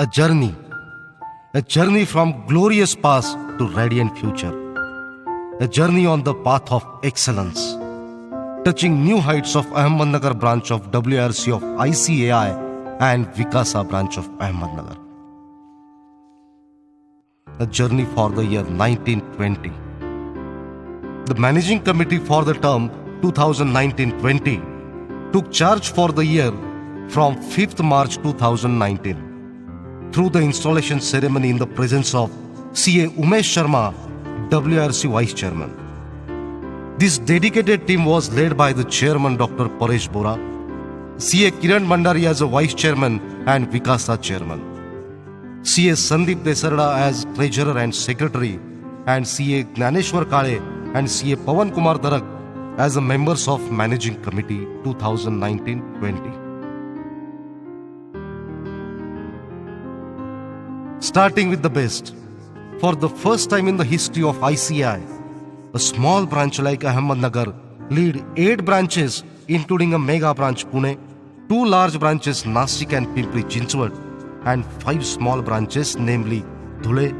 A journey. A journey from glorious past to radiant future. A journey on the path of excellence. Touching new heights of Ahmednagar branch of WRC of ICAI and Vikasa branch of Ahmednagar. A journey for the year 1920. The managing committee for the term 2019-20 took charge for the year from 5th March 2019 through the installation ceremony in the presence of CA Umesh Sharma, WRC Vice Chairman. This dedicated team was led by the Chairman Dr. Paresh Bora, CA Kiran Mandari as a Vice Chairman and Vikasa Chairman, CA Sandeep Desarda as Treasurer and Secretary, and CA Gnaneshwar Kale and CA Pawan Kumar Darak as the members of Managing Committee 2019-20. Starting with the best, for the first time in the history of ICI, a small branch like Ahmednagar lead 8 branches including a mega branch Pune, 2 large branches Nasik and Pimpri Chinchwad, and 5 small branches namely Dhule,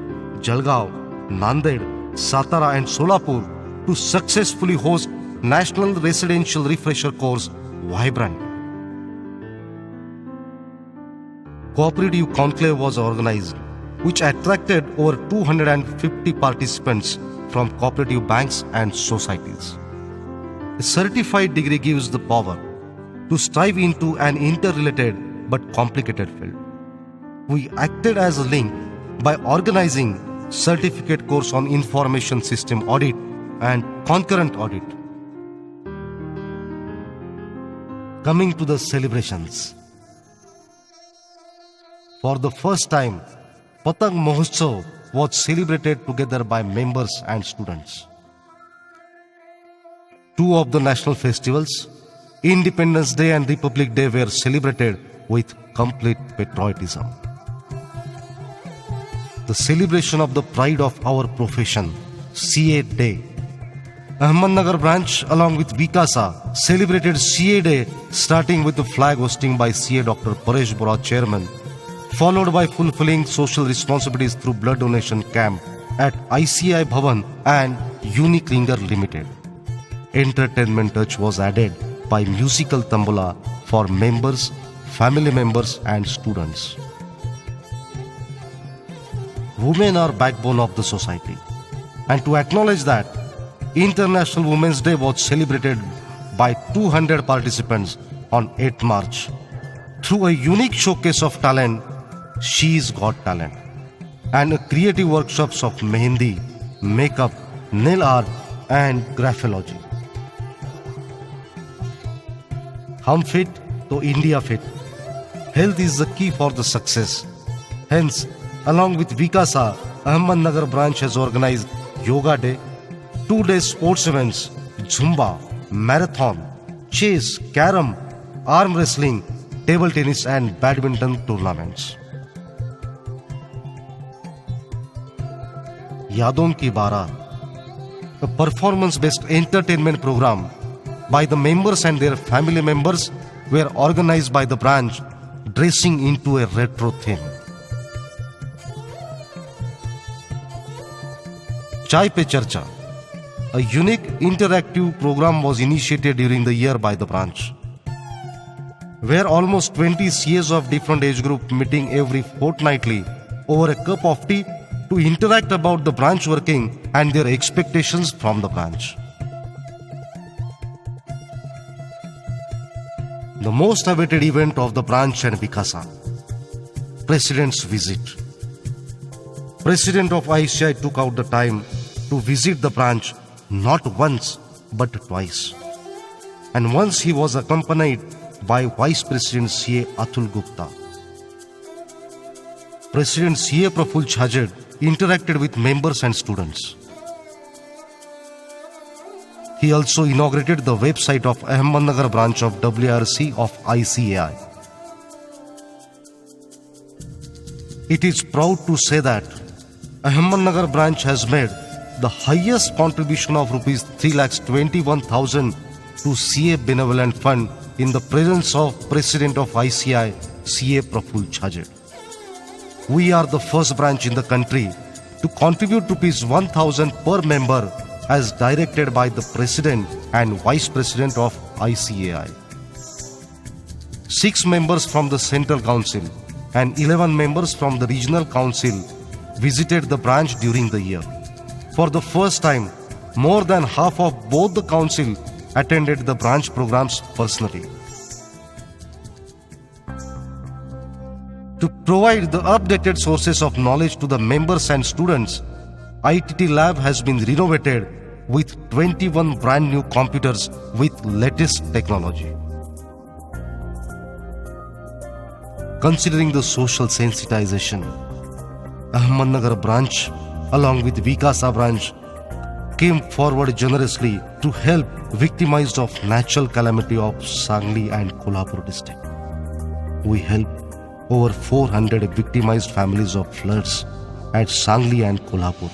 Jalgaon, Nanded, Satara and Solapur to successfully host National Residential Refresher Course Vibrant. Cooperative Conclave was organized, which attracted over 250 participants from cooperative banks and societies. A certified degree gives the power to strive into an interrelated but complicated field. We acted as a link by organizing certificate course on information system audit and concurrent audit. Coming to the celebrations. For the first time, Patang Mahotsav was celebrated together by members and students. 2 of the national festivals, Independence Day and Republic Day, were celebrated with complete patriotism. The celebration of the pride of our profession, CA Day. Ahmednagar branch along with Vikasa celebrated CA Day starting with the flag hosting by CA Dr. Paresh Bora, Chairman, followed by fulfilling social responsibilities through blood donation camp at ICI Bhavan and Unique Ringer Limited. Entertainment touch was added by musical tambola for members, family members and students. Women are backbone of the society, and to acknowledge that, International Women's Day was celebrated by 200 participants on 8th March through a unique showcase of talent, She's Got Talent, and creative workshops of mehendi, makeup, nail art and graphology. Hum fit to India fit. Health is the key for the success. Hence, along with Vikasa, Ahmednagar branch has organized Yoga Day, 2-day sports events, Zumba, Marathon, Chess, Carom, Arm Wrestling, Table Tennis and Badminton tournaments. Yadon Ki Barat, a performance-based entertainment program by the members and their family members were organized by the branch dressing into a retro theme. Chai Pe Charcha, a unique interactive program was initiated during the year by the branch, where almost 20 CAs of different age group meeting every fortnightly over a cup of tea to interact about the branch working and their expectations from the branch. The most awaited event of the branch and Vikasa, President's visit. President of ICI took out the time to visit the branch not once but twice. And once he was accompanied by Vice President CA Atul Gupta. President CA Praful Chhajed interacted with members and students. He also inaugurated the website of Ahmednagar branch of WRC of ICAI. It is proud to say that Ahmednagar branch has made the highest contribution of Rs 3,21,000 to CA Benevolent Fund in the presence of President of ICI, CA Praful Chhajed. We are the first branch in the country to contribute rupees 1,000 per member as directed by the President and Vice President of ICAI. 6 members from the Central Council and 11 members from the Regional Council visited the branch during the year. For the first time, more than half of both the council attended the branch programs personally. To provide the updated sources of knowledge to the members and students, ITT Lab has been renovated with 21 brand new computers with latest technology. Considering the social sensitization, Ahmednagar branch along with Vikasa branch came forward generously to help victimized of natural calamity of Sangli and Kolhapur district. We helped over 400 victimized families of floods at Sangli and Kolhapur.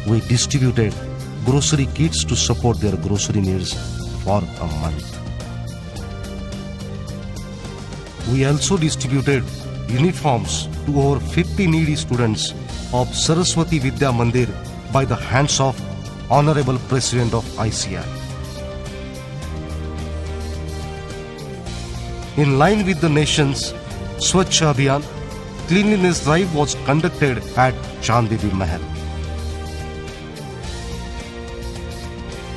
We distributed grocery kits to support their grocery needs for a month. We also distributed uniforms to over 50 needy students of Saraswati Vidya Mandir by the hands of Honorable President of ICAI. In line with the nation's Swachh Abhiyan, cleanliness drive was conducted at Chandbibi Mahal.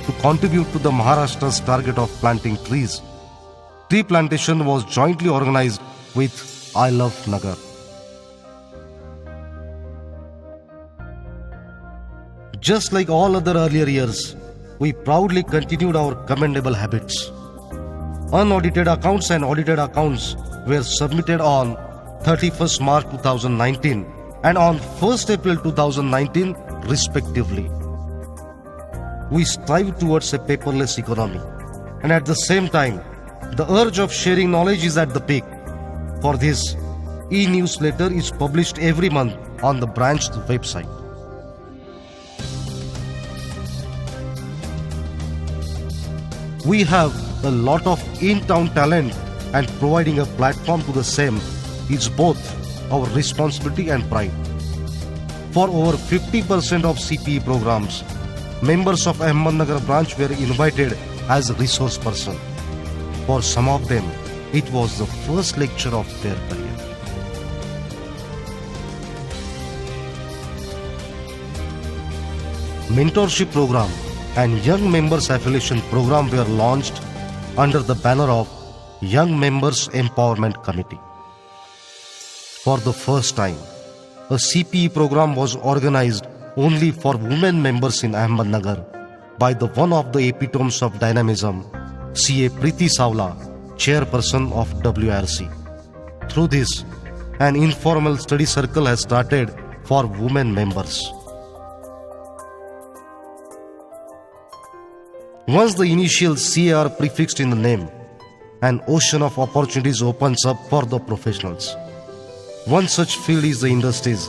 To contribute to the Maharashtra's target of planting trees, tree plantation was jointly organized with I Love Nagar. Just like all other earlier years, we proudly continued our commendable habits. Unaudited accounts and audited accounts were submitted on 31st March 2019 and on 1st April 2019 respectively. We strive towards a paperless economy, and at the same time, the urge of sharing knowledge is at the peak. For this, e-newsletter is published every month on the branch website. We have a lot of in-town talent, and providing a platform to the same is both our responsibility and pride. For over 50% of CPE programs, members of Ahmednagar branch were invited as a resource person. For some of them, it was the first lecture of their career. Mentorship program and Young Members Affiliation program were launched under the banner of Young Members Empowerment Committee. For the first time, a CPE program was organized only for women members in Ahmednagar by the one of the epitomes of dynamism, CA Preeti Savla, chairperson of WRC. Through this, an informal study circle has started for women members. Once the initial CA are prefixed in the name, an ocean of opportunities opens up for the professionals. One such field is the industries.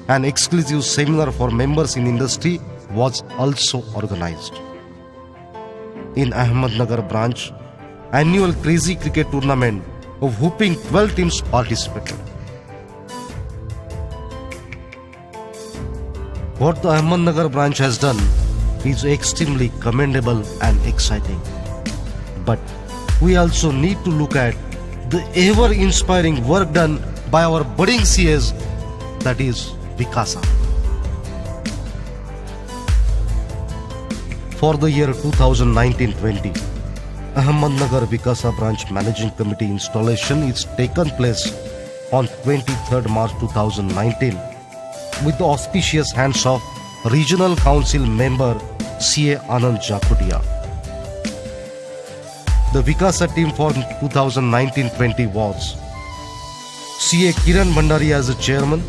An exclusive seminar for members in industry was also organized. In Ahmednagar branch, annual Crazy Cricket tournament of whooping 12 teams participated. What the Ahmednagar branch has done is extremely commendable and exciting. But we also need to look at the ever-inspiring work done by our budding CAs, that is Vikasa. For the year 2019-20, Ahmednagar Vikasa Branch Managing Committee installation is taken place on 23rd March 2019 with the auspicious hands of Regional Council member CA Anand Jakutia. The Vikasa team for 2019-20 was CA Kiran Bhandari as a chairman,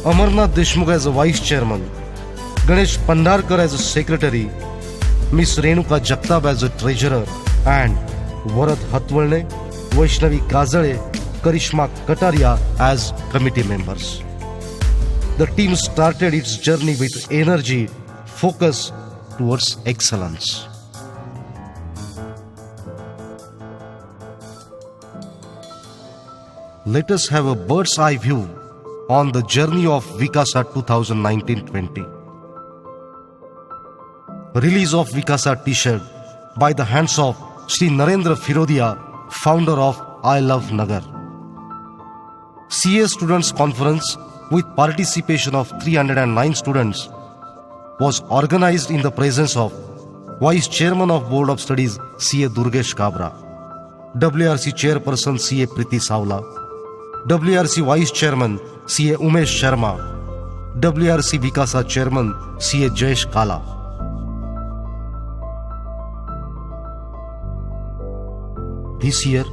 Amarnath Deshmukh as a vice chairman, Ganesh Pandarkar as a secretary, Miss Renuka Jagtap as a treasurer, and Varat Hatwalne, Vaishnavi Kazale, Karishma Kataria as committee members. The team started its journey with energy, focus towards excellence. Let us have a bird's eye view on the journey of Vikasa 2019-20. Release of Vikasa t-shirt by the hands of Shri Narendra Firodia, founder of I Love Nagar. CA Students Conference with participation of 309 students was organized in the presence of Vice Chairman of Board of Studies CA Durgesh Kabra, WRC Chairperson CA Priti Savla, WRC Vice Chairman CA Umesh Sharma, WRC Vikasa Chairman CA Jayesh Kala. This year,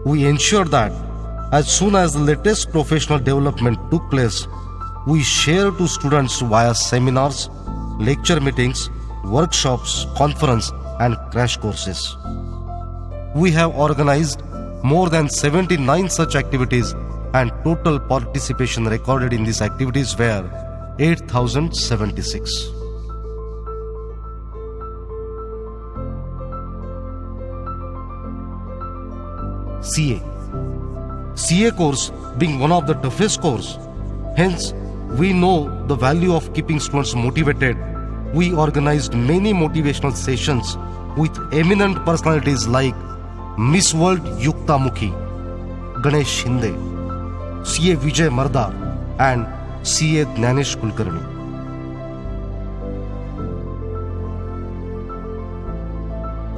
we ensured that as soon as the latest professional development took place, we share to students via seminars, lecture meetings, workshops, conference and crash courses. We have organized more than 79 such activities and total participation recorded in these activities were 8,076. CA course being one of the toughest course, hence we know the value of keeping students motivated. We organized many motivational sessions with eminent personalities like Miss World Yukta Mukhi, Ganesh Shinde, CA Vijay Marda and CA Jnanesh Kulkarni.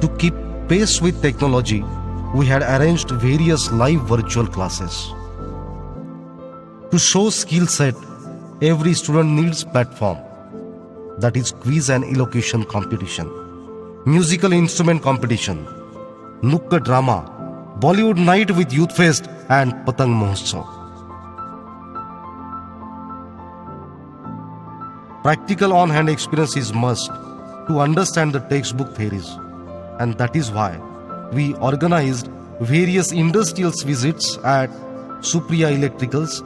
To keep pace with technology, we had arranged various live virtual classes. To show skill set, every student needs platform, that is quiz and elocution competition, musical instrument competition, Nukkad drama, Bollywood night with Youth Fest and Patang Mahotsav. Practical on-hand experience is must to understand the textbook theories, and that is why we organized various industrial visits at Supriya Electricals,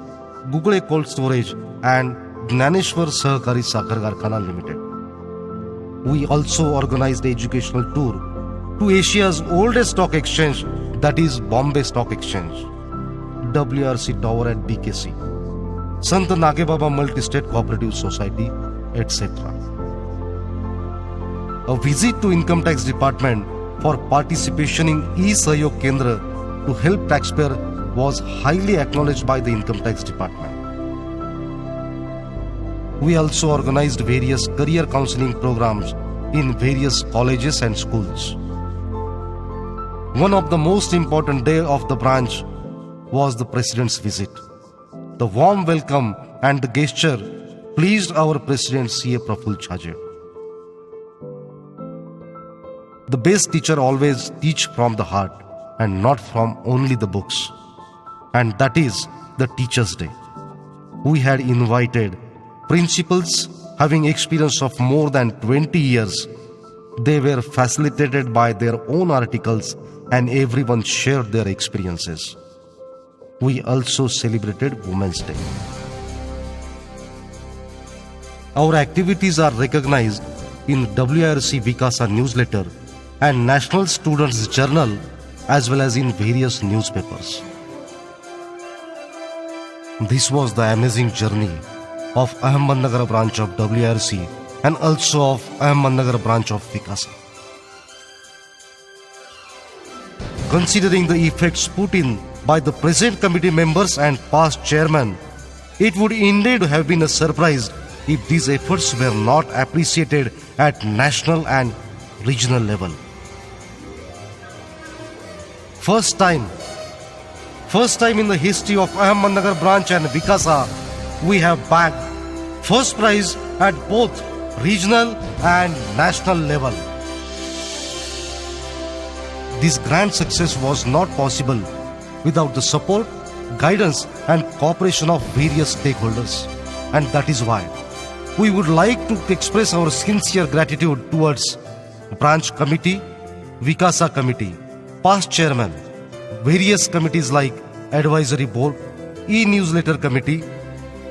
Google Cold Storage and Gnaneshwar Sahakari Sakhar Karkhana Limited. We also organized an educational tour to Asia's oldest stock exchange, that is Bombay Stock Exchange, WRC Tower at BKC, Sant Nage Baba Multi-State Cooperative Society, etc. A visit to Income Tax Department for participation in E-Sahyog Kendra to help taxpayer was highly acknowledged by the Income Tax Department. We also organized various career counseling programs in various colleges and schools. One of the most important day of the branch was the President's visit. The warm welcome and the gesture pleased our President CA Praful Chhaje. The best teacher always teach from the heart and not from only the books. And that is the Teachers' Day. We had invited principals having experience of more than 20 years. They were facilitated by their own articles and everyone shared their experiences. We also celebrated Women's Day. Our activities are recognized in WRC Vikasa newsletter and National Students Journal as well as in various newspapers. This was the amazing journey of Ahmednagar branch of WRC and also of Ahmednagar branch of Vikasa. Considering the effects put in by the present committee members and past chairman, it would indeed have been a surprise if these efforts were not appreciated at national and regional level. First time in the history of Ahmednagar branch and Vikasa, we have bagged first prize at both regional and national level. This grand success was not possible without the support, guidance and cooperation of various stakeholders, and that is why we would like to express our sincere gratitude towards branch committee, Vikasa committee, past chairman, various committees like advisory board, e-newsletter committee,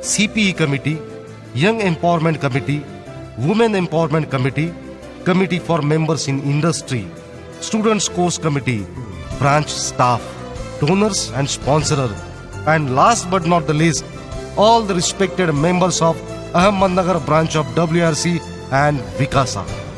CPE committee, young empowerment committee, women empowerment committee, committee for members in industry, students course committee, branch staff, donors and sponsorer, and last but not the least, all the respected members of Ahmednagar branch of WRC and Vikasa.